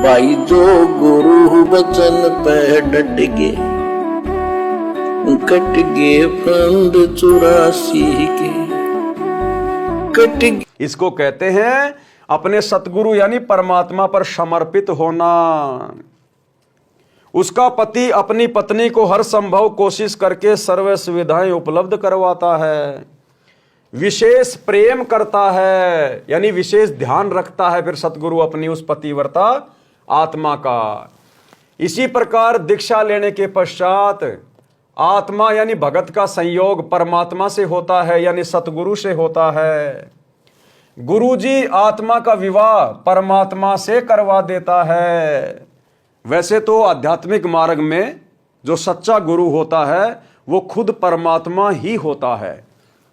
भाई जो गुरु बचन पे डट गए, कट गए फंद 84 के, कट गए। इसको कहते हैं अपने सतगुरु यानी परमात्मा पर समर्पित होना। उसका पति अपनी पत्नी को हर संभव कोशिश करके सर्व सुविधाएं उपलब्ध करवाता है, विशेष प्रेम करता है यानी विशेष ध्यान रखता है फिर सतगुरु अपनी उस पतिव्रता आत्मा का। इसी प्रकार दीक्षा लेने के पश्चात आत्मा यानी भगत का संयोग परमात्मा से होता है यानी सतगुरु से होता है। गुरुजी आत्मा का विवाह परमात्मा से करवा देता है। वैसे तो आध्यात्मिक मार्ग में जो सच्चा गुरु होता है वो खुद परमात्मा ही होता है,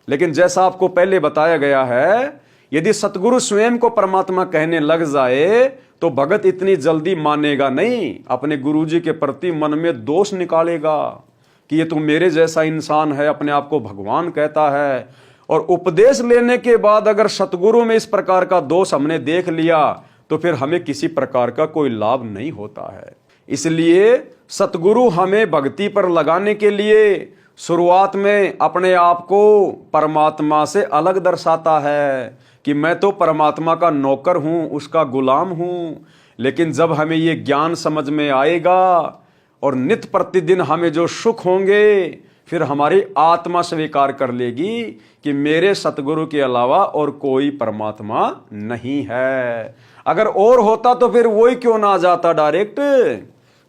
लेकिन जैसा आपको पहले बताया गया है, यदि सतगुरु स्वयं को परमात्मा कहने लग जाए तो भगत इतनी जल्दी मानेगा नहीं। अपने गुरुजी के प्रति मन में दोष निकालेगा कि ये तो मेरे जैसा इंसान है, अपने आप को भगवान कहता है। और उपदेश लेने के बाद अगर सतगुरु में इस प्रकार का दोष हमने देख लिया तो फिर हमें किसी प्रकार का कोई लाभ नहीं होता है। इसलिए सतगुरु हमें भक्ति पर लगाने के लिए शुरुआत में अपने आप को परमात्मा से अलग दर्शाता है कि मैं तो परमात्मा का नौकर हूं, उसका गुलाम हूं। लेकिन जब हमें ये ज्ञान समझ में आएगा और नित्य प्रतिदिन हमें जो सुख होंगे, फिर हमारी आत्मा स्वीकार कर लेगी कि मेरे सतगुरु के अलावा और कोई परमात्मा नहीं है। अगर और होता तो फिर वही क्यों ना आ जाता डायरेक्ट।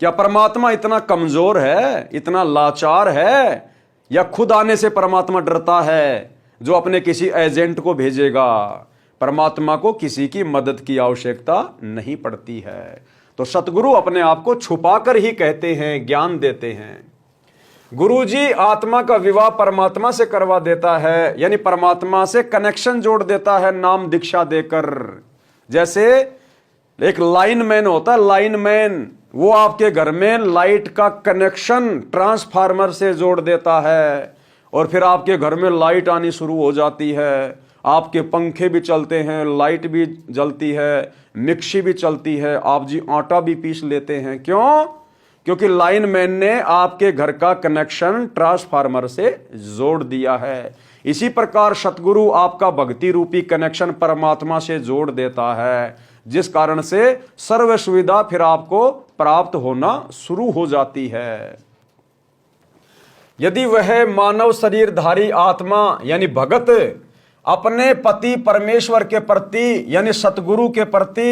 क्या परमात्मा इतना कमजोर है, इतना लाचार है, या खुद आने से परमात्मा डरता है जो अपने किसी एजेंट को भेजेगा? परमात्मा को किसी की मदद की आवश्यकता नहीं पड़ती है। तो सतगुरु अपने आप को छुपाकर ही कहते हैं, ज्ञान देते हैं। गुरुजी आत्मा का विवाह परमात्मा से करवा देता है यानी परमात्मा से कनेक्शन जोड़ देता है नाम दीक्षा देकर। जैसे एक लाइनमैन होता है, लाइनमैन वो आपके घर में लाइट का कनेक्शन ट्रांसफार्मर से जोड़ देता है और फिर आपके घर में लाइट आनी शुरू हो जाती है। आपके पंखे भी चलते हैं, लाइट भी जलती है, मिक्सी भी चलती है, आप जी आटा भी पीस लेते हैं। क्यों? क्योंकि लाइनमैन ने आपके घर का कनेक्शन ट्रांसफार्मर से जोड़ दिया है। इसी प्रकार सतगुरु आपका भक्ति रूपी कनेक्शन परमात्मा से जोड़ देता है, जिस कारण से सर्व सुविधा फिर आपको प्राप्त होना शुरू हो जाती है। यदि वह मानव शरीरधारी आत्मा यानी भगत अपने पति परमेश्वर के प्रति यानी सतगुरु के प्रति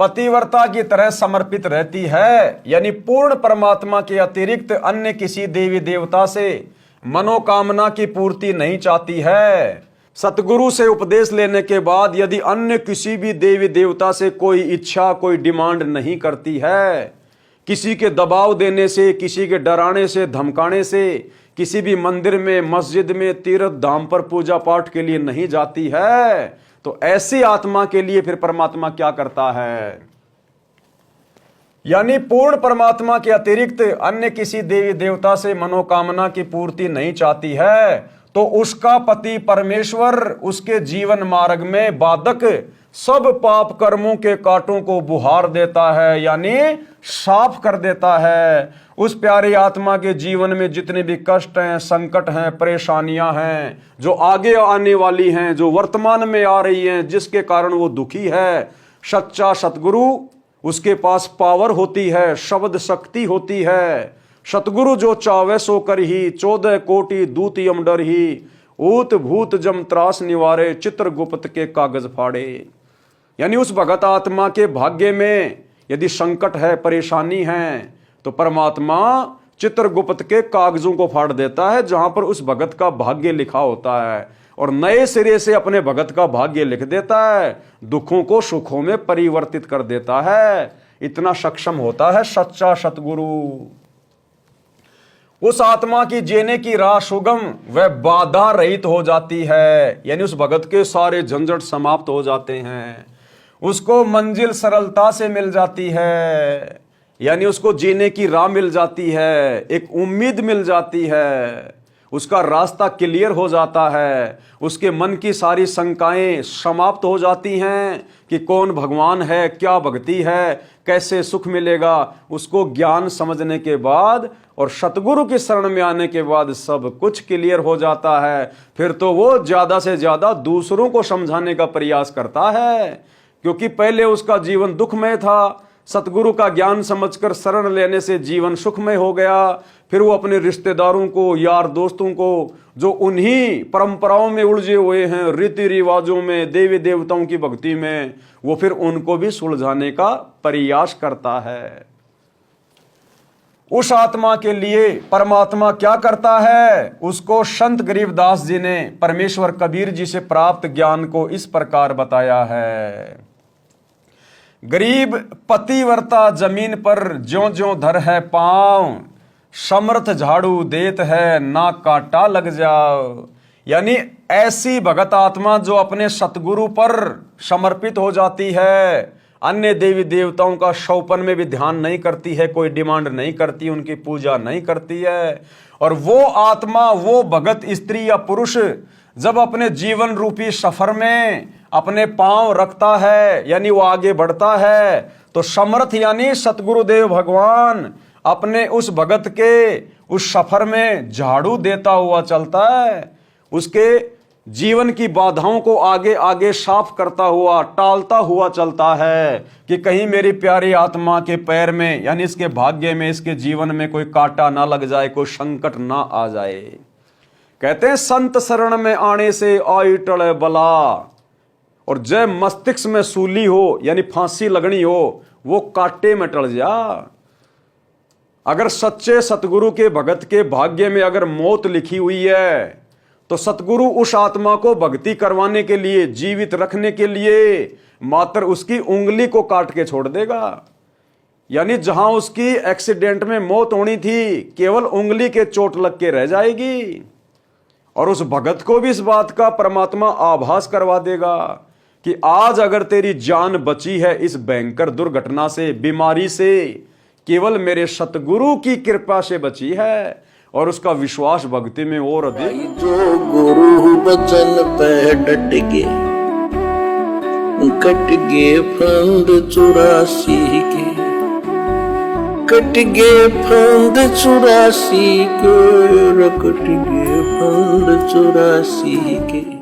पतिव्रता की तरह समर्पित रहती है, यानी पूर्ण परमात्मा के अतिरिक्त अन्य किसी देवी देवता से मनोकामना की पूर्ति नहीं चाहती है, सतगुरु से उपदेश लेने के बाद यदि अन्य किसी भी देवी देवता से कोई इच्छा, कोई डिमांड नहीं करती है, किसी के दबाव देने से, किसी के डराने से, धमकाने से, किसी भी मंदिर में, मस्जिद में, तीर्थ धाम पर पूजा पाठ के लिए नहीं जाती है, तो ऐसी आत्मा के लिए फिर परमात्मा क्या करता है? यानी पूर्ण परमात्मा के अतिरिक्त अन्य किसी देवी देवता से मनोकामना की पूर्ति नहीं चाहती है, तो उसका पति परमेश्वर उसके जीवन मार्ग में बाधक सब पाप कर्मों के कांटों को बुहार देता है, यानी साफ कर देता है। उस प्यारी आत्मा के जीवन में जितने भी कष्ट हैं, संकट हैं, परेशानियां हैं, जो आगे आने वाली हैं, जो वर्तमान में आ रही हैं, जिसके कारण वो दुखी है, सच्चा सतगुरु उसके पास पावर होती है, शब्द शक्ति होती है। सतगुरु जो चावे सो कर ही 14 कोटि दूत यम डर ही, ऊत भूत जम त्रास निवारे, चित्रगुप्त के कागज फाड़े। यानी उस भगत आत्मा के भाग्य में यदि संकट है, परेशानी है, तो परमात्मा चित्रगुप्त के कागजों को फाड़ देता है जहां पर उस भगत का भाग्य लिखा होता है, और नए सिरे से अपने भगत का भाग्य लिख देता है, दुखों को सुखों में परिवर्तित कर देता है। इतना सक्षम होता है सच्चा सतगुरु। उस आत्मा की जीने की राह सुगम व बाधा रहित हो जाती है, यानी उस भगत के सारे झंझट समाप्त हो जाते हैं, उसको मंजिल सरलता से मिल जाती है, यानी उसको जीने की राह मिल जाती है, एक उम्मीद मिल जाती है। उसका रास्ता क्लियर हो जाता है, उसके मन की सारी शंकाएं समाप्त हो जाती हैं कि कौन भगवान है, क्या भक्ति है, कैसे सुख मिलेगा। उसको ज्ञान समझने के बाद और सतगुरु की शरण में आने के बाद सब कुछ क्लियर हो जाता है। फिर तो वो ज्यादा से ज्यादा दूसरों को समझाने का प्रयास करता है, क्योंकि पहले उसका जीवन दुखमय था। सतगुरु का ज्ञान समझकर शरण लेने से जीवन सुखमय हो गया। फिर वो अपने रिश्तेदारों को, यार दोस्तों को, जो उन्हीं परंपराओं में उलझे हुए हैं, रीति रिवाजों में, देवी देवताओं की भक्ति में, वो फिर उनको भी सुलझाने का प्रयास करता है। उस आत्मा के लिए परमात्मा क्या करता है, उसको संत गरीबदास जी ने परमेश्वर कबीर जी से प्राप्त ज्ञान को इस प्रकार बताया है। गरीब पतिव्रता जमीन पर ज्यों ज्यों धर है पांव, समर्थ झाड़ू देत है ना कांटा लग जाओ। यानी ऐसी भगत आत्मा जो अपने सतगुरु पर समर्पित हो जाती है, अन्य देवी देवताओं का शौपन में भी ध्यान नहीं करती है, कोई डिमांड नहीं करती, उनकी पूजा नहीं करती है। और वो आत्मा, वो भगत स्त्री या पुरुष जब अपने जीवन रूपी सफर में अपने पांव रखता है, यानी वो आगे बढ़ता है, तो समर्थ यानी सतगुरुदेव भगवान अपने उस भगत के उस सफर में झाड़ू देता हुआ चलता है। उसके जीवन की बाधाओं को आगे आगे साफ करता हुआ, टालता हुआ चलता है कि कहीं मेरी प्यारी आत्मा के पैर में, यानी इसके भाग्य में, इसके जीवन में कोई कांटा ना लग जाए, कोई संकट ना आ जाए। कहते हैं संत शरण में आने से आई टले बला, और जय मस्तिष्क में सूली हो, यानी फांसी लगनी हो, वो कांटे में टल जा। अगर सच्चे सतगुरु के भगत के भाग्य में अगर मौत लिखी हुई है, तो सतगुरु उस आत्मा को भक्ति करवाने के लिए, जीवित रखने के लिए मात्र उसकी उंगली को काट के छोड़ देगा। यानी जहां उसकी एक्सीडेंट में मौत होनी थी, केवल उंगली के चोट लग के रह जाएगी। और उस भगत को भी इस बात का परमात्मा आभास करवा देगा कि आज अगर तेरी जान बची है इस भयंकर दुर्घटना से, बीमारी से, केवल मेरे सतगुरु की कृपा से बची है। और उसका विश्वास भक्ति में और अधिक। जो गुरु बचन पे डट के, कट गे फंद 84 के, कट गे फंद 84 के, कट गे फंद 84 के।